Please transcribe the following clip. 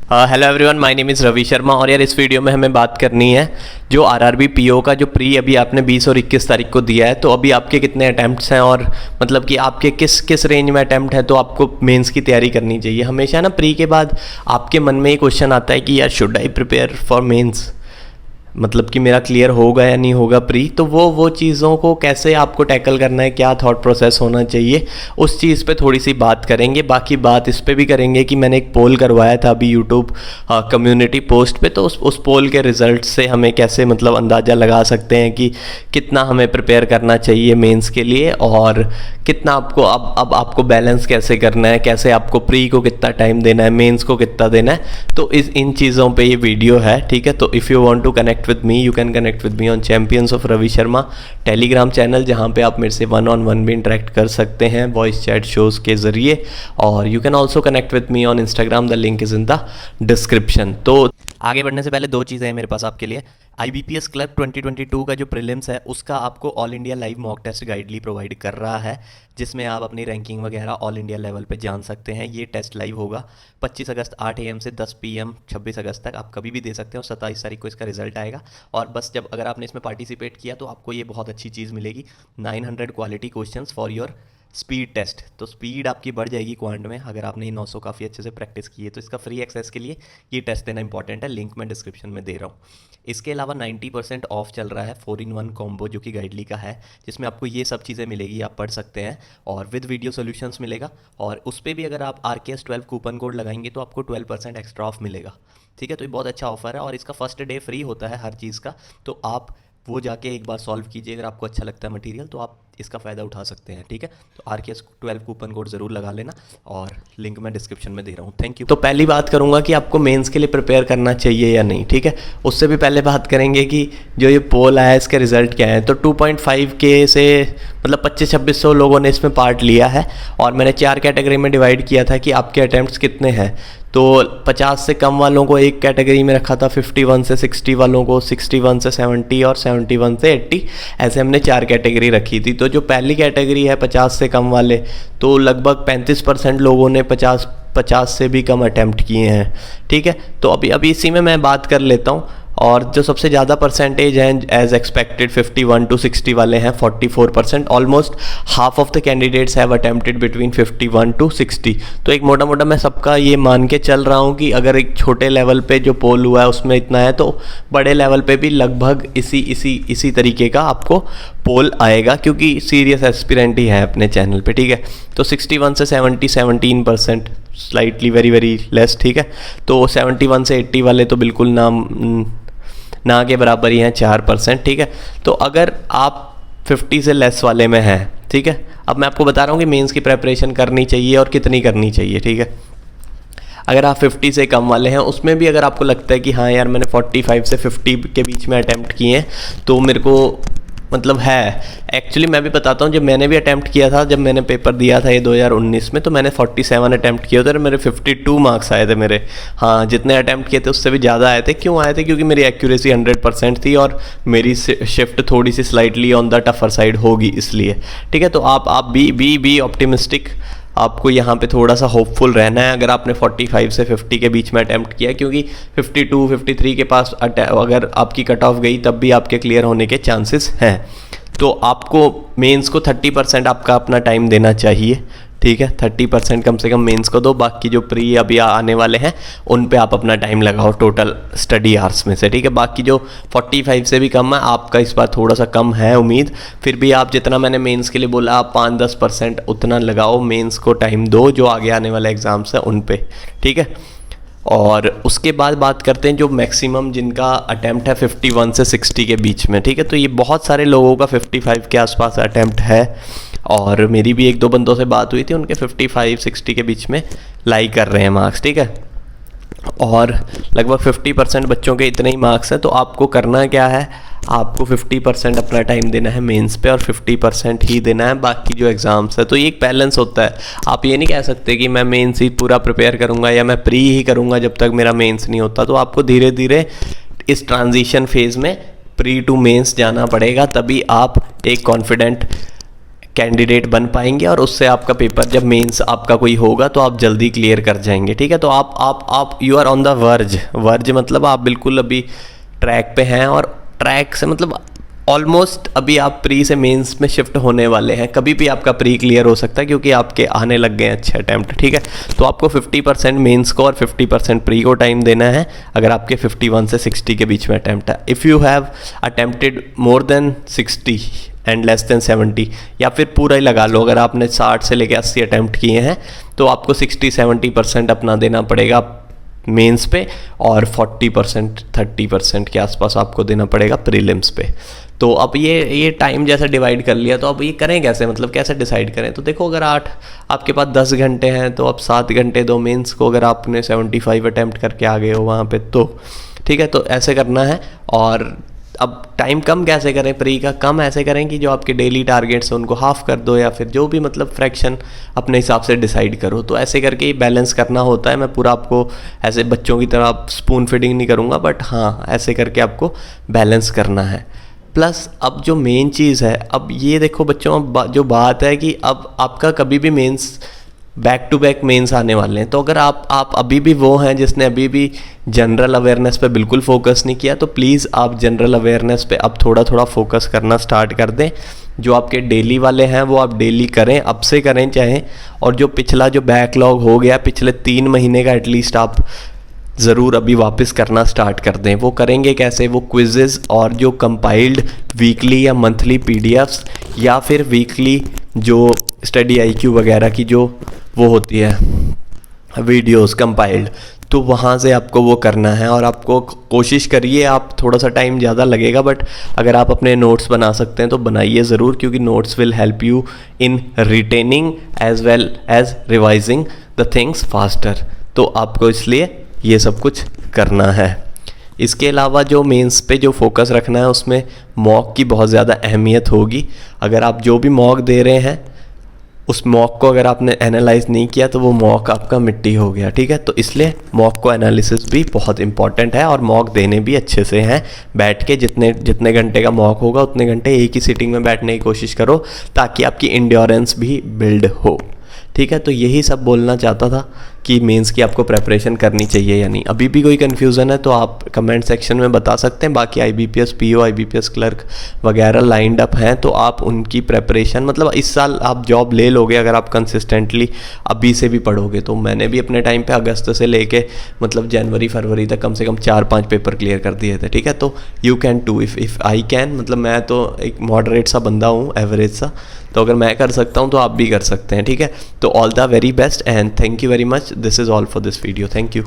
Hello everyone, my name is Ravi Sharma. और यार इस वीडियो में हमें बात करनी है जो आरआरबी पीओ का जो प्री अभी आपने 20 और 21 तारीख को दिया है, तो अभी आपके कितने अटैम्प्ट्स हैं और मतलब कि आपके किस किस रेंज में अटैम्प्ट है, तो आपको मेंस की तैयारी करनी चाहिए। हमेशा ना प्री के बाद आपके मन में ये क्वेश्चन आता है कि यार should I prepare for mains, मतलब कि मेरा क्लियर होगा या नहीं होगा प्री। तो वो चीज़ों को कैसे आपको टैकल करना है, क्या थॉट प्रोसेस होना चाहिए, उस चीज़ पे थोड़ी सी बात करेंगे। बाकी बात इस पे भी करेंगे कि मैंने एक पोल करवाया था अभी यूट्यूब कम्युनिटी पोस्ट पे, तो उस पोल के रिजल्ट से हमें कैसे मतलब अंदाज़ा लगा सकते हैं कि कितना हमें प्रिपेयर करना चाहिए मेंस के लिए, और कितना आपको अब आपको बैलेंस कैसे करना है, कैसे आपको प्री को कितना टाइम देना है, मेंस को कितना देना है। तो इन चीज़ों पे ये वीडियो है, ठीक है। तो if you want to connect with me, you can connect with me on Champions of Ravi Sharma Telegram channel, जहाँ पे आप मेरे से 1-on-1 भी इंटरेक्ट कर सकते हैं वॉइस चैट शोज़ के ज़रिए। और you can also connect with me on Instagram, the link is in the description. तो आगे बढ़ने से पहले दो चीज़ें हैं मेरे पास आपके लिए। IBPS क्लर्क 2022 का जो प्रीलिम्स है उसका आपको all India live mock test Guidely provide कर रहा है, जिसमें आप अपनी रैंकिंग वगैरह ऑल इंडिया लेवल पे जान सकते हैं। ये टेस्ट लाइव होगा 25 अगस्त 8 AM से 10 PM 26 अगस्त तक, आप कभी भी दे सकते हैं। और 27 तारीख को इसका रिजल्ट आएगा। और बस जब अगर आपने इसमें पार्टिसिपेट किया तो आपको ये बहुत अच्छी चीज़ मिलेगी, 900 quality questions for your speed test. तो स्पीड आपकी बढ़ जाएगी क्वांट में अगर आपने ये 900 काफ़ी अच्छे से प्रैक्टिस की है। तो इसका फ्री एक्सेस के लिए ये टेस्ट देना इंपॉर्टेंट है, लिंक मैं डिस्क्रिप्शन में दे रहा हूँ। इसके अलावा 90% ऑफ चल रहा है 4-in-1 कॉम्बो जो कि गाइडली का है, जिसमें आपको ये सब चीज़ें मिलेगी, आप पढ़ सकते हैं, और विद वीडियो सोल्यूशंस मिलेगा। और उस पर भी अगर आप RKS 12 कूपन कोड लगाएंगे तो आपको 12% एक्स्ट्रा ऑफ मिलेगा, ठीक है। तो ये बहुत अच्छा ऑफर है और इसका फर्स्ट डे फ्री होता है हर चीज़ का। तो आप वो जाके एक बार सॉल्व कीजिए, अगर आपको अच्छा लगता है मटेरियल तो आप इसका फ़ायदा उठा सकते हैं, ठीक है। तो RKS 12 कूपन कोड ज़रूर लगा लेना, और लिंक मैं डिस्क्रिप्शन में दे रहा हूँ। Thank you. तो पहली बात करूँगा कि आपको मेंस के लिए प्रिपेयर करना चाहिए या नहीं, ठीक है। उससे भी पहले बात करेंगे कि जो ये पोल आया इसके रिजल्ट क्या है। तो 2.5K से मतलब 2500-2600 लोगों ने इसमें पार्ट लिया है, और मैंने 4 कैटेगरी में डिवाइड किया था कि आपके अटैम्प्ट्स कितने हैं। तो 50 से कम वालों को एक कैटेगरी में रखा था, 51 से 60 वालों को 61 से 70, और 71 से 80, ऐसे हमने 4 कैटेगरी रखी थी। तो जो पहली कैटेगरी है 50 से कम वाले, तो लगभग 35% लोगों ने 50 से भी कम अटैम्प्ट किए हैं, ठीक है। तो अभी इसी में मैं बात कर लेता हूँ। और जो सबसे ज़्यादा परसेंटेज हैं एज एक्सपेक्टेड 51 to 60 वाले हैं 44%। Almost half of the candidates have attempted between 51 to 60। तो एक मोटा मोटा मैं सबका ये मान के चल रहा हूँ कि अगर एक छोटे लेवल पे जो पोल हुआ है उसमें इतना है, तो बड़े लेवल पे भी लगभग इसी तरीके का आपको पोल आएगा, क्योंकि सीरियस एस्पिरेंट ही है अपने चैनल पे, ठीक है। तो 61 से 70 17%, स्लाइटली वेरी वेरी लेस, ठीक है। तो 71 से 80 वाले तो बिल्कुल ना के बराबर ही हैं, 4%, ठीक है। तो अगर आप 50 से लेस वाले में हैं, ठीक है। अब मैं आपको बता रहा हूँ कि मेंस की प्रेपरेशन करनी चाहिए और कितनी करनी चाहिए, ठीक है। अगर आप 50 से कम वाले हैं, उसमें भी अगर आपको लगता है कि हाँ यार मैंने 45 से 50 के बीच में अटैम्प्ट किए हैं, तो मेरे को मतलब है, एक्चुअली मैं भी बताता हूँ, जब मैंने भी अटैम्प्ट किया था, जब मैंने पेपर दिया था ये 2019 में, तो मैंने 47 अटैम्प्ट किए थे, मेरे 52 मार्क्स आए थे मेरे। हाँ, जितने अटैम्प्ट किए थे उससे भी ज़्यादा आए थे। क्यों आए थे? क्योंकि मेरी एक्यूरेसी 100% थी और मेरी शिफ्ट थोड़ी सी slightly on the tougher side होगी, इसलिए, ठीक है। तो आप बी ऑप्टिमिस्टिक, आपको यहाँ पे थोड़ा सा होपफुल रहना है अगर आपने 45 से 50 के बीच में अटैम्प्ट किया, क्योंकि 52 53 के पास अगर आपकी कट ऑफ गई तब भी आपके क्लियर होने के चांसेस हैं। तो आपको मेंस को 30% आपका अपना टाइम देना चाहिए, ठीक है। 30% कम से कम मेंस को दो, बाकी जो प्री अभी आने वाले हैं उन पे आप अपना टाइम लगाओ टोटल स्टडी आवर्स में से, ठीक है। बाकी जो 45 से भी कम है, आपका इस बार थोड़ा सा कम है उम्मीद, फिर भी आप जितना मैंने मेंस के लिए बोला, आप 5-10% उतना लगाओ, मेंस को टाइम दो जो आगे आने वाले एग्ज़ाम्स हैं उन पे, ठीक है। और उसके बाद बात करते हैं जो मैक्सिमम जिनका अटैम्प्ट है 51 से 60 के बीच में, ठीक है। तो ये बहुत सारे लोगों का 55 के आसपास अटैम्प्ट है, और मेरी भी 1-2 बंदों से बात हुई थी, उनके 55-60 के बीच में लाई कर रहे हैं मार्क्स, ठीक है। और लगभग 50% बच्चों के इतने ही मार्क्स हैं। तो आपको करना क्या है, आपको 50% अपना टाइम देना है मेंस पे, और 50% ही देना है बाकी जो एग्ज़ाम्स है। तो ये एक बैलेंस होता है। आप ये नहीं कह सकते कि मैं मेंस ही पूरा प्रिपेयर करूँगा या मैं प्री ही करूँगा जब तक मेरा मेंस नहीं होता। तो आपको धीरे धीरे इस ट्रांजिशन फेज़ में प्री टू मेंस जाना पड़ेगा, तभी आप एक कॉन्फिडेंट कैंडिडेट बन पाएंगे और उससे आपका पेपर जब मेंस आपका कोई होगा तो आप जल्दी क्लियर कर जाएंगे। ठीक है, तो आप you are on the verge मतलब आप बिल्कुल अभी ट्रैक पे हैं, और ट्रैक से मतलब ऑलमोस्ट अभी आप प्री से मेंस में शिफ्ट होने वाले हैं। कभी भी आपका प्री क्लियर हो सकता है क्योंकि आपके आने लग गए हैं अच्छे अटैम्प्ट। ठीक है, तो आपको 50% मेंस को और 50% प्री को टाइम देना है अगर आपके 51 से 60 के बीच में अटैम्प्ट है। If you have attempted more than 60 and less than 70, या फिर पूरा ही लगा लो, अगर आपने 60 से लेकर 80 अटैम्प्ट किए हैं तो आपको 60-70% अपना देना पड़ेगा मेंस पे, और 40% 30% के आसपास आपको देना पड़ेगा प्रीलिम्स पे। तो अब ये टाइम जैसा डिवाइड कर लिया, तो अब ये करें कैसे, मतलब कैसे डिसाइड करें। तो देखो, अगर आपके पास 10 घंटे हैं तो अब 7 घंटे दो मेंस को, अगर आपने 75 अटैम्प्ट करके आ गए हो वहाँ पे तो ठीक है, तो ऐसे करना है। और अब टाइम कम कैसे करें, प्री का कम ऐसे करें कि जो आपके डेली टारगेट्स हैं उनको हाफ कर दो, या फिर जो भी मतलब फ्रैक्शन अपने हिसाब से डिसाइड करो। तो ऐसे करके ही बैलेंस करना होता है। मैं पूरा आपको ऐसे बच्चों की तरह स्पून फीडिंग नहीं करूँगा, बट हाँ ऐसे करके आपको बैलेंस करना है। प्लस अब जो मेन चीज़ है, अब ये देखो बच्चों, अब जो बात है कि अब आपका कभी भी mains back to back mains आने वाले हैं, तो अगर आप अभी भी वो हैं जिसने अभी भी जनरल अवेयरनेस पे बिल्कुल फोकस नहीं किया, तो प्लीज़ आप जनरल अवेयरनेस पे अब थोड़ा थोड़ा फोकस करना स्टार्ट कर दें। जो आपके डेली वाले हैं वो आप डेली करें, अब से करें चाहे, और जो पिछला जो बैकलॉग हो गया पिछले 3 महीने का एटलीस्ट आप ज़रूर अभी वापस करना स्टार्ट कर दें। वो करेंगे कैसे, वो क्विज़ेज़ और जो कंपाइल्ड वीकली या मंथली पीडीएफ्स, या फिर वीकली जो स्टडी आईक्यू वगैरह की जो वो होती है वीडियोस कंपाइल्ड, तो वहाँ से आपको वो करना है। और आपको कोशिश करिए, आप थोड़ा सा टाइम ज़्यादा लगेगा, बट अगर आप अपने नोट्स बना सकते हैं तो बनाइए ज़रूर, क्योंकि notes will help you in retaining as well as revising the things faster. तो आपको इसलिए ये सब कुछ करना है। इसके अलावा जो मेंस पे जो फोकस रखना है उसमें मॉक की बहुत ज़्यादा अहमियत होगी। अगर आप जो भी मॉक दे रहे हैं उस मॉक को अगर आपने एनालाइज नहीं किया तो वो मॉक आपका मिट्टी हो गया। ठीक है, तो इसलिए मॉक को एनालिसिस भी बहुत इंपॉर्टेंट है, और मॉक देने भी अच्छे से हैं बैठ के। जितने घंटे का मॉक होगा उतने घंटे एक ही सीटिंग में बैठने की कोशिश करो, ताकि आपकी इंड्योरेंस भी बिल्ड हो। ठीक है, तो यही सब बोलना चाहता था कि मेंस की आपको प्रेपरेशन करनी चाहिए या नहीं। अभी भी कोई कन्फ्यूज़न है तो आप कमेंट सेक्शन में बता सकते हैं। बाकी IBPS PO IBPS क्लर्क वगैरह लाइंड अप हैं, तो आप उनकी प्रेपरेशन, मतलब इस साल आप जॉब ले लोगे अगर आप कंसिस्टेंटली अभी से भी पढ़ोगे। तो मैंने भी अपने टाइम पे अगस्त से लेके मतलब जनवरी फरवरी तक कम से कम 4-5 पेपर क्लियर कर दिए थे। ठीक है, तो you can too, if I can, मतलब मैं तो एक मॉडरेट सा बंदा हूँ, एवरेज सा, तो अगर मैं कर सकता हूँ तो आप भी कर सकते हैं। ठीक है, तो all the very best and thank you very much. This is all for this video. Thank you.